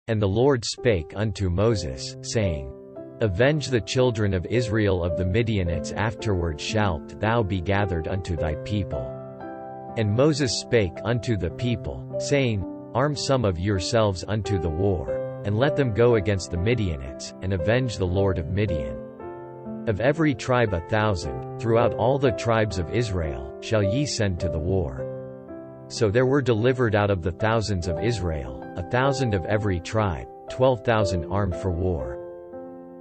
And the Lord spake unto Moses, saying, Avenge the children of Israel of the Midianites, afterward shalt thou be gathered unto thy people. And Moses spake unto the people, saying, Arm some of yourselves unto the war, and let them go against the Midianites, and avenge the Lord of Midian. Of every tribe 1,000, throughout all the tribes of Israel, shall ye send to the war. So there were delivered out of the thousands of Israel, 1,000 of every tribe, 12,000 armed for war.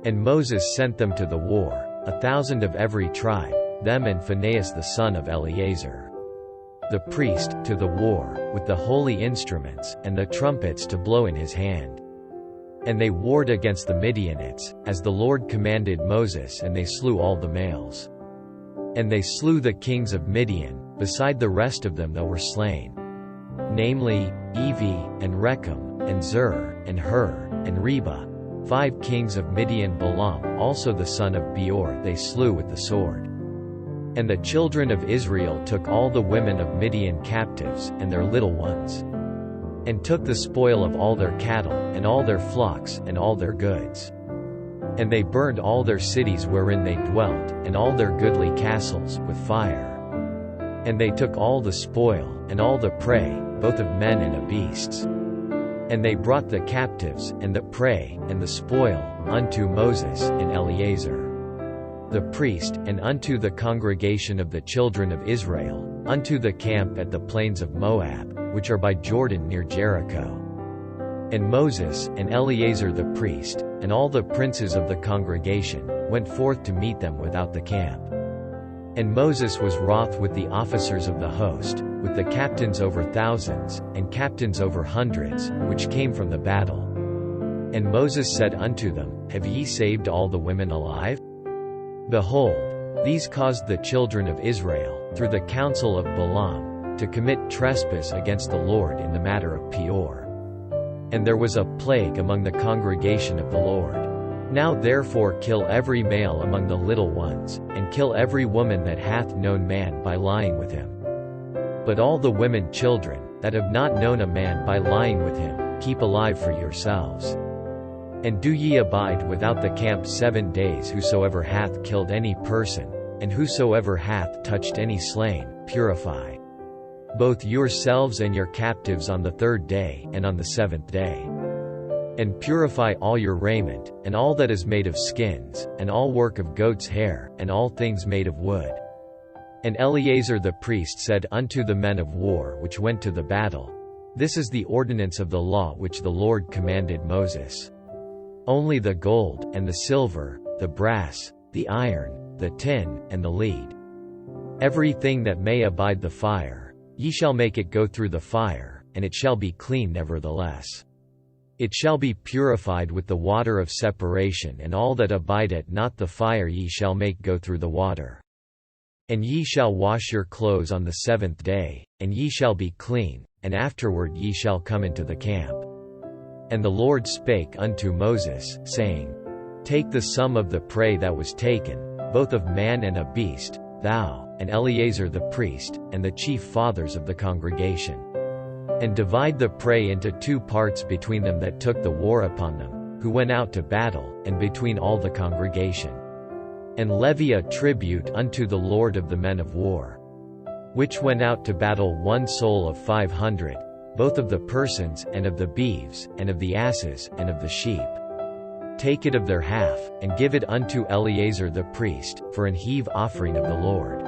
And Moses sent them to the war, 1,000 of every tribe, them and Phinehas the son of Eleazar, the priest, to the war, with the holy instruments, and the trumpets to blow in his hand. And they warred against the Midianites, as the Lord commanded Moses, and they slew all the males. And they slew the kings of Midian, beside the rest of them that were slain, namely, Evi, and Rechem, and Zur, and Hur, and Reba. 5 kings of Midian. Balaam also the son of Beor they slew with the sword. And the children of Israel took all the women of Midian captives, and their little ones, and took the spoil of all their cattle, and all their flocks, and all their goods. And they burned all their cities wherein they dwelt, and all their goodly castles, with fire. And they took all the spoil, and all the prey, both of men and of beasts. And they brought the captives, and the prey, and the spoil, unto Moses, and Eleazar the priest, and unto the congregation of the children of Israel, unto the camp at the plains of Moab, which are by Jordan near Jericho. And Moses, and Eleazar the priest, and all the princes of the congregation, went forth to meet them without the camp. And Moses was wroth with the officers of the host, with the captains over thousands, and captains over hundreds, which came from the battle. And Moses said unto them, Have ye saved all the women alive? Behold, these caused the children of Israel, through the counsel of Balaam, to commit trespass against the Lord in the matter of Peor. And there was a plague among the congregation of the Lord. Now therefore kill every male among the little ones, and kill every woman that hath known man by lying with him. But all the women children, that have not known a man by lying with him, keep alive for yourselves. And do ye abide without the camp 7 days. Whosoever hath killed any person, and whosoever hath touched any slain, purify both yourselves and your captives on the 3rd day, and on the 7th day. And purify all your raiment, and all that is made of skins, and all work of goat's hair, and all things made of wood. And Eleazar the priest said unto the men of war which went to the battle, This is the ordinance of the law which the Lord commanded Moses. Only the gold, and the silver, the brass, the iron, the tin, and the lead, everything that may abide the fire, ye shall make it go through the fire, and it shall be clean nevertheless. It shall be purified with the water of separation, and all that abideth not the fire ye shall make go through the water. And ye shall wash your clothes on the 7th day, and ye shall be clean, and afterward ye shall come into the camp. And the Lord spake unto Moses, saying, Take the sum of the prey that was taken, both of man and of beast, thou, and Eleazar the priest, and the chief fathers of the congregation. And divide the prey into 2 parts between them that took the war upon them, who went out to battle, and between all the congregation. And levy a tribute unto the Lord of the men of war, which went out to battle 1 soul of 500, both of the persons, and of the beeves, and of the asses, and of the sheep. Take it of their half, and give it unto Eleazar the priest, for an heave offering of the Lord.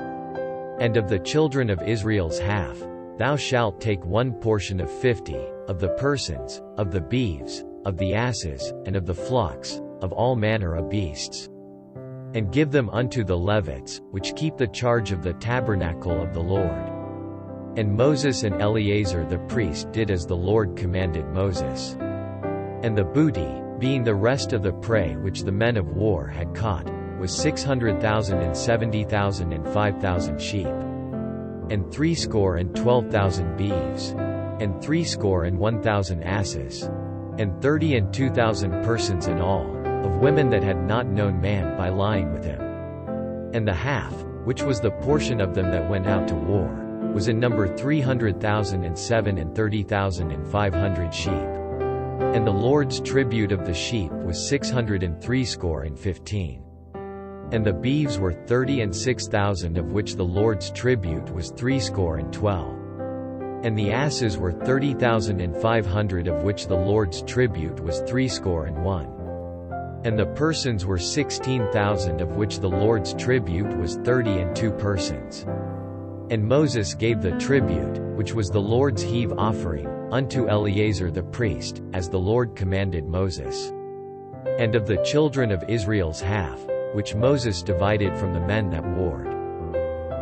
And of the children of Israel's half, thou shalt take 1 portion of 50, of the persons, of the beeves, of the asses, and of the flocks, of all manner of beasts. And give them unto the Levites, which keep the charge of the tabernacle of the Lord. And Moses and Eleazar the priest did as the Lord commanded Moses. And the booty, being the rest of the prey which the men of war had caught, was 600,000 and 70,000 and 5,000 sheep, and 12,000 beeves, and 1,000 asses, and 32,000 persons in all, of women that had not known man by lying with him. And the half, which was the portion of them that went out to war, was in number 300,000 and 30,500 sheep. And the Lord's tribute of the sheep was 615. And the beeves were 36,000, of which the Lord's tribute was 312. And the asses were 30,500, of which the Lord's tribute was 301. And the persons were 16,000, of which the Lord's tribute was 32 persons. And Moses gave the tribute, which was the Lord's heave offering, unto Eleazar the priest, as the Lord commanded Moses. And of the children of Israel's half, which Moses divided from the men that warred.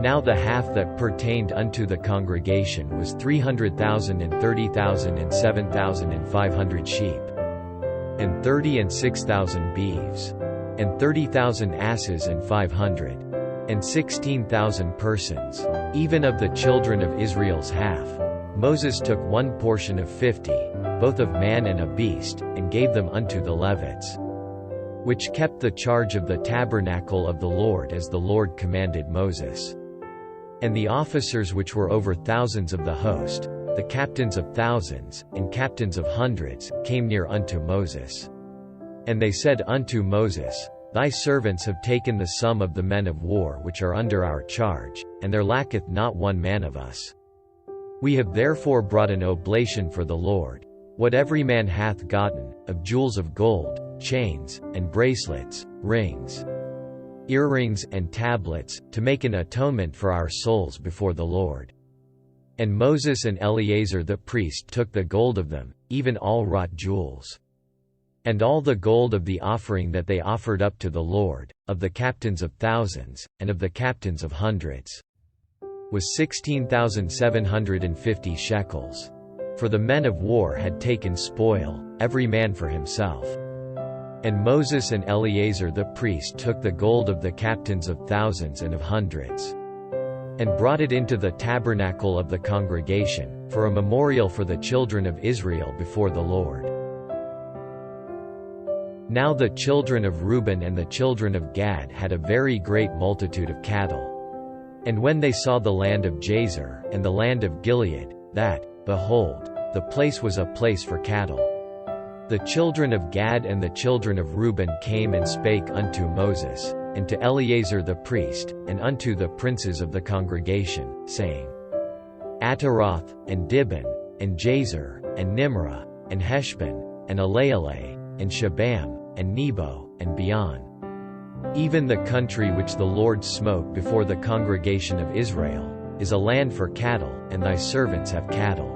Now the half that pertained unto the congregation was 300,000 and 30,000 and 7,500 sheep, and 30 and 6,000 beeves, and 30,000 asses and 500, and 16,000 persons. Even of the children of Israel's half, Moses took one portion of 50, both of man and of beast, and gave them unto the Levites, which kept the charge of the tabernacle of the Lord as the Lord commanded Moses. And the officers which were over thousands of the host, the captains of thousands, and captains of hundreds, came near unto Moses. And they said unto Moses, Thy servants have taken the sum of the men of war which are under our charge, and there lacketh not one man of us. We have therefore brought an oblation for the Lord, what every man hath gotten, of jewels of gold, chains, and bracelets, rings, earrings, and tablets, to make an atonement for our souls before the Lord. And Moses and Eleazar the priest took the gold of them, even all wrought jewels. And all the gold of the offering that they offered up to the Lord, of the captains of thousands, and of the captains of hundreds, was 16,750 shekels. For the men of war had taken spoil, every man for himself. And Moses and Eleazar the priest took the gold of the captains of thousands and of hundreds, and brought it into the tabernacle of the congregation, for a memorial for the children of Israel before the Lord. Now the children of Reuben and the children of Gad had a very great multitude of cattle. And when they saw the land of Jazer, and the land of Gilead, that, behold, the place was a place for cattle, the children of Gad and the children of Reuben came and spake unto Moses, and to Eleazar the priest, and unto the princes of the congregation, saying, Ataroth, and Dibon, and Jazer, and Nimrah, and Heshbon, and Elealeh, and Shebam, and Nebo, and beyond, even the country which the Lord smote before the congregation of Israel, is a land for cattle, and thy servants have cattle.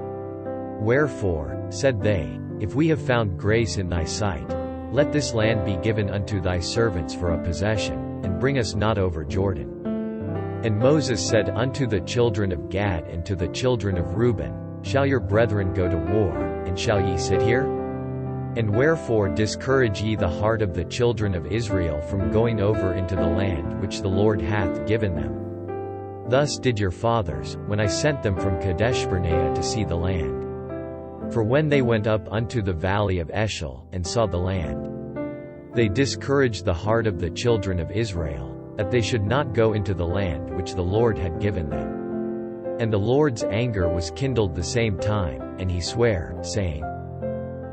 Wherefore, said they, if we have found grace in thy sight, let this land be given unto thy servants for a possession, and bring us not over Jordan. And Moses said unto the children of Gad and to the children of Reuben, Shall your brethren go to war, and shall ye sit here? And wherefore discourage ye the heart of the children of Israel from going over into the land which the Lord hath given them? Thus did your fathers, when I sent them from Kadesh-barnea to see the land. For when they went up unto the valley of Eshcol, and saw the land, they discouraged the heart of the children of Israel, that they should not go into the land which the Lord had given them. And the Lord's anger was kindled the same time, and he sware, saying,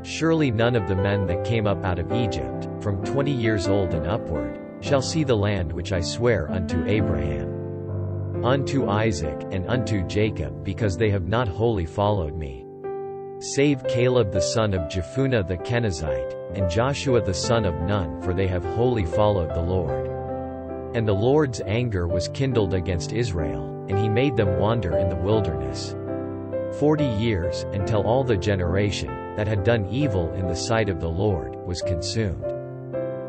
Surely none of the men that came up out of Egypt, from 20 years old and upward, shall see the land which I swear unto Abraham, unto Isaac, and unto Jacob, because they have not wholly followed me. Save Caleb the son of Jephunneh the Kenizzite, and Joshua the son of Nun, for they have wholly followed the Lord. And the Lord's anger was kindled against Israel, and he made them wander in the wilderness 40 years, until all the generation that had done evil in the sight of the Lord was consumed.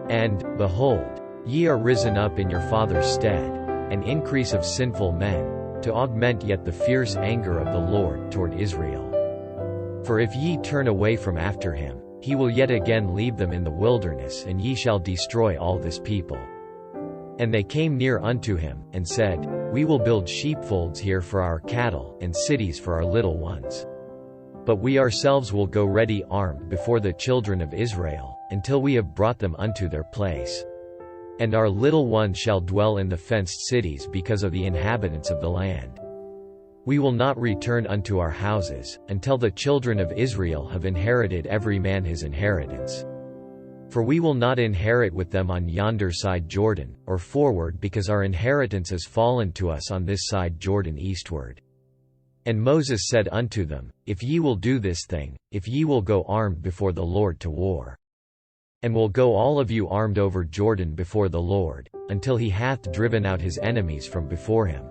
And, behold, ye are risen up in your father's stead, an increase of sinful men, to augment yet the fierce anger of the Lord toward Israel. For if ye turn away from after him, he will yet again leave them in the wilderness, and ye shall destroy all this people. And they came near unto him, and said, We will build sheepfolds here for our cattle, and cities for our little ones. But we ourselves will go ready armed before the children of Israel, until we have brought them unto their place. And our little ones shall dwell in the fenced cities because of the inhabitants of the land. We will not return unto our houses, until the children of Israel have inherited every man his inheritance. For we will not inherit with them on yonder side Jordan, or forward, because our inheritance is fallen to us on this side Jordan eastward. And Moses said unto them, If ye will do this thing, if ye will go armed before the Lord to war, and will go all of you armed over Jordan before the Lord, until he hath driven out his enemies from before him,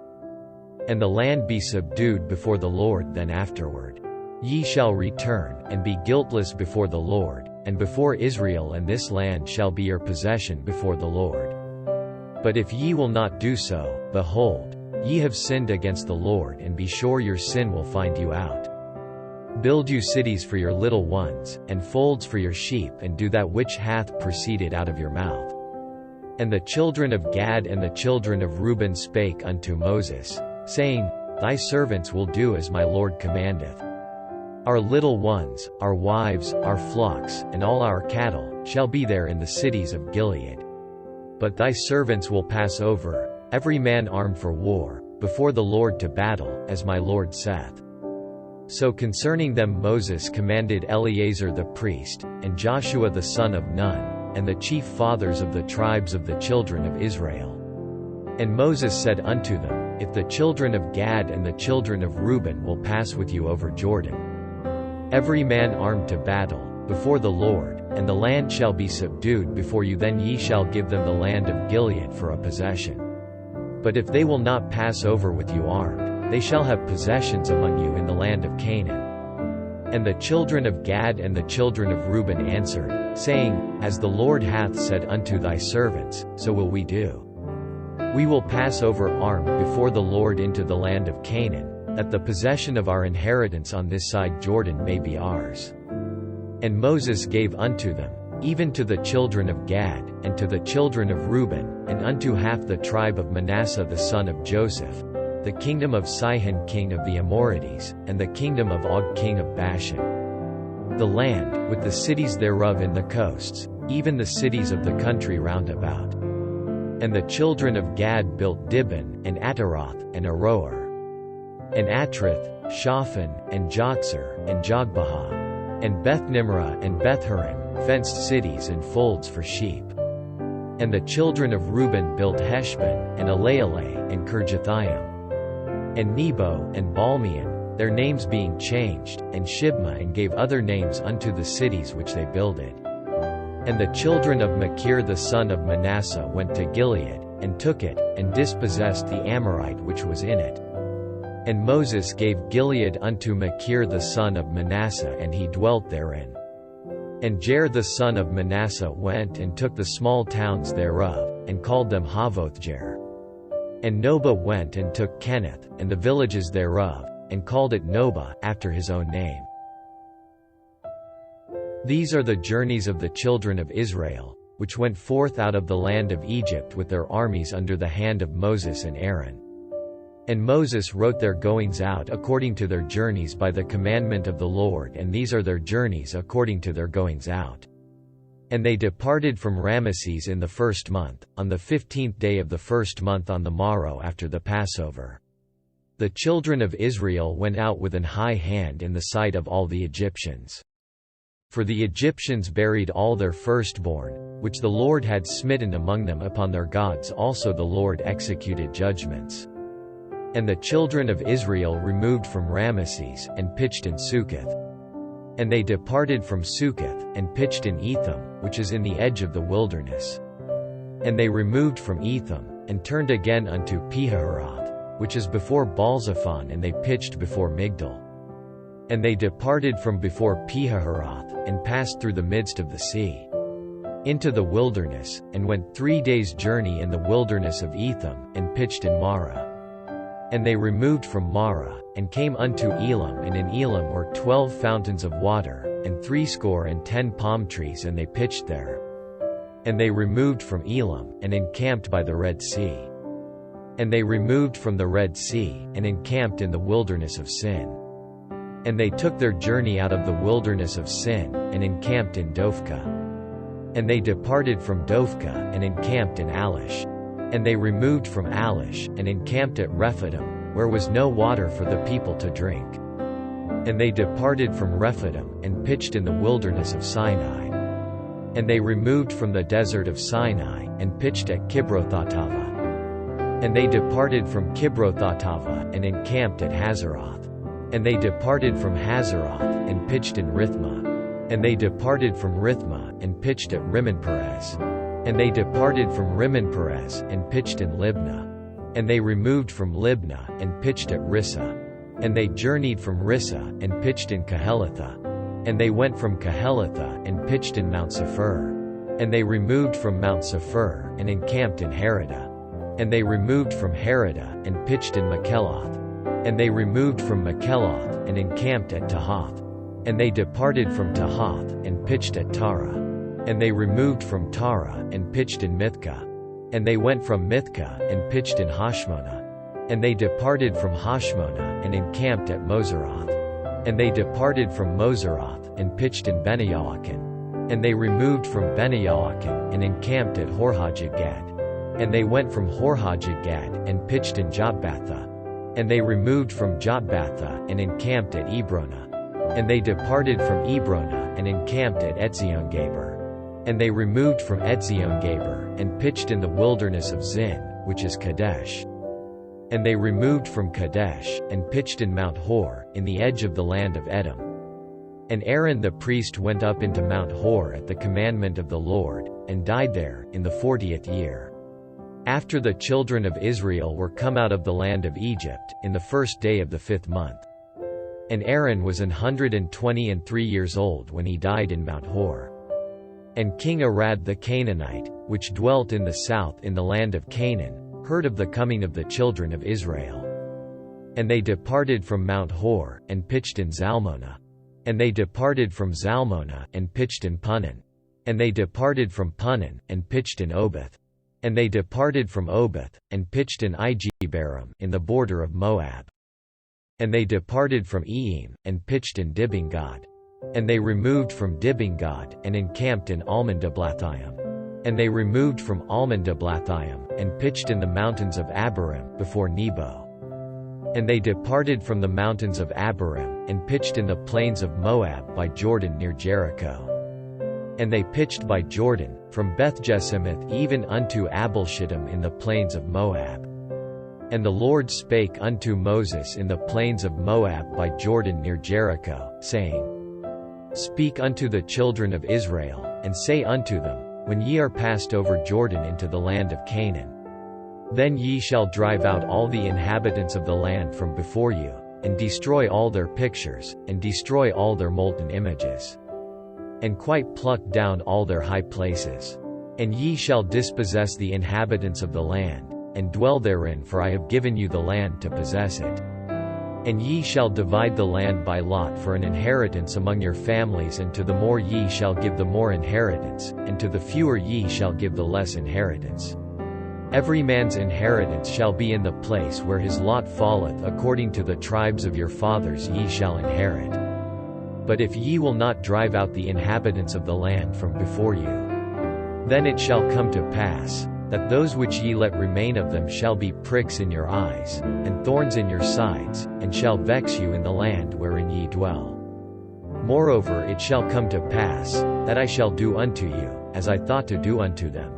and the land be subdued before the Lord, then afterward ye shall return, and be guiltless before the Lord, and before Israel, and this land shall be your possession before the Lord. But if ye will not do so, behold, ye have sinned against the Lord, and be sure your sin will find you out. Build you cities for your little ones, and folds for your sheep, and do that which hath proceeded out of your mouth. And the children of Gad and the children of Reuben spake unto Moses, saying, Thy servants will do as my Lord commandeth. Our little ones, our wives, our flocks, and all our cattle, shall be there in the cities of Gilead. But thy servants will pass over, every man armed for war, before the Lord to battle, as my Lord saith. So concerning them Moses commanded Eleazar the priest, and Joshua the son of Nun, and the chief fathers of the tribes of the children of Israel. And Moses said unto them, If the children of Gad and the children of Reuben will pass with you over Jordan, every man armed to battle, before the Lord, and the land shall be subdued before you, then ye shall give them the land of Gilead for a possession. But if they will not pass over with you armed, they shall have possessions among you in the land of Canaan. And the children of Gad and the children of Reuben answered, saying, As the Lord hath said unto thy servants, so will we do. We will pass over armed before the Lord into the land of Canaan, that the possession of our inheritance on this side Jordan may be ours. And Moses gave unto them, even to the children of Gad, and to the children of Reuben, and unto half the tribe of Manasseh the son of Joseph, the kingdom of Sihon king of the Amorites, and the kingdom of Og king of Bashan. The land, with the cities thereof in the coasts, even the cities of the country round about. And the children of Gad built Dibon, and Ataroth, and Aroer, and Atrith, Shaphan, and Jotzer, and Jogbehah, and Beth-nimrah and Beth-horon, fenced cities and folds for sheep. And the children of Reuben built Heshbon, and Elealeh, and Kirjathaim, and Nebo, and Balmeon, their names being changed, and Shibmah, and gave other names unto the cities which they builded. And the children of Machir the son of Manasseh went to Gilead, and took it, and dispossessed the Amorite which was in it. And Moses gave Gilead unto Machir the son of Manasseh, and he dwelt therein. And Jair the son of Manasseh went and took the small towns thereof, and called them Havothjair. And Nobah went and took Kenneth, and the villages thereof, and called it Nobah, after his own name. These are the journeys of the children of Israel, which went forth out of the land of Egypt with their armies under the hand of Moses and Aaron. And Moses wrote their goings out according to their journeys by the commandment of the Lord, and these are their journeys according to their goings out. And they departed from Ramesses in the 1st month, on the 15th day of the 1st month on the morrow after the Passover. The children of Israel went out with an high hand in the sight of all the Egyptians. For the Egyptians buried all their firstborn, which the Lord had smitten among them upon their gods, also the Lord executed judgments. And the children of Israel removed from Ramesses, and pitched in Succoth. And they departed from Succoth, and pitched in Etham, which is in the edge of the wilderness. And they removed from Etham, and turned again unto Pihahiroth, which is before Baalzephon, and they pitched before Migdal. And they departed from before Pihahiroth, and passed through the midst of the sea, into the wilderness, and went 3 days' journey in the wilderness of Etham, and pitched in Marah. And they removed from Marah, and came unto Elam, and in Elam were 12 fountains of water, and 60 palm trees, and they pitched there. And they removed from Elam, and encamped by the Red Sea. And they removed from the Red Sea, and encamped in the wilderness of Sin. And they took their journey out of the wilderness of Sin, and encamped in Dophkah. And they departed from Dophkah, and encamped in Alish. And they removed from Alish, and encamped at Rephidim, where was no water for the people to drink. And they departed from Rephidim, and pitched in the wilderness of Sinai. And they removed from the desert of Sinai, and pitched at Kibroth-hattaavah. And they departed from Kibroth-hattaavah, and encamped at Hazeroth. And they departed from Hazeroth, and pitched in Rithmah. And they departed from Rithmah, and pitched at Rimmon-Perez. And they departed from Rimmon-Perez, and pitched in Libnah. And they removed from Libnah, and pitched at Rissah. And they journeyed from Rissah, and pitched in Kehelatha. And they went from Kehelatha, and pitched in Mount Sephir. And they removed from Mount Sephir, and encamped in Haradah. And they removed from Haradah, and pitched in Makheloth. And they removed from Makheloth, and encamped at Tahath. And they departed from Tahath, and pitched at Tara. And they removed from Tara, and pitched in Mithkah. And they went from Mithkah, and pitched in Hashmonah. And they departed from Hashmonah, and encamped at Moseroth. And they departed from Moseroth, and pitched in Bene-Yaakon. And they removed from Bene-Yaakon, and encamped at Horhagidgad. And they went from Horhagidgad, and pitched in Jotbathah. And they removed from Jotbathah, and encamped at Ebronah. And they departed from Ebronah, and encamped at Etziongeber. And they removed from Etziongeber, and pitched in the wilderness of Zin, which is Kadesh. And they removed from Kadesh, and pitched in Mount Hor, in the edge of the land of Edom. And Aaron the priest went up into Mount Hor at the commandment of the Lord, and died there, in the 40th year. After the children of Israel were come out of the land of Egypt, in the first day of the 5th month. And Aaron was 123 years old when he died in Mount Hor. And King Arad the Canaanite, which dwelt in the south in the land of Canaan, heard of the coming of the children of Israel. And they departed from Mount Hor, and pitched in Zalmonah. And they departed from Zalmonah, and pitched in Punon. And they departed from Punon, and pitched in Oboth. And they departed from Oboth, and pitched in Ijeberam, in the border of Moab. And they departed from Eim, and pitched in Dibingad. And they removed from Dibingad, and encamped in Almon-Diblathaim. And they removed from Almon-Diblathaim, and pitched in the mountains of Abarim, before Nebo. And they departed from the mountains of Abarim, and pitched in the plains of Moab by Jordan near Jericho. And they pitched by Jordan, from Beth-Jesimoth even unto Abel-Shittim in the plains of Moab. And the Lord spake unto Moses in the plains of Moab by Jordan near Jericho, saying, Speak unto the children of Israel, and say unto them, When ye are passed over Jordan into the land of Canaan, then ye shall drive out all the inhabitants of the land from before you, and destroy all their pictures, and destroy all their molten images, and quite pluck down all their high places. And ye shall dispossess the inhabitants of the land, and dwell therein, for I have given you the land to possess it. And ye shall divide the land by lot for an inheritance among your families, and to the more ye shall give the more inheritance, and to the fewer ye shall give the less inheritance. Every man's inheritance shall be in the place where his lot falleth, according to the tribes of your fathers ye shall inherit. But if ye will not drive out the inhabitants of the land from before you, then it shall come to pass, that those which ye let remain of them shall be pricks in your eyes, and thorns in your sides, and shall vex you in the land wherein ye dwell. Moreover it shall come to pass, that I shall do unto you, as I thought to do unto them.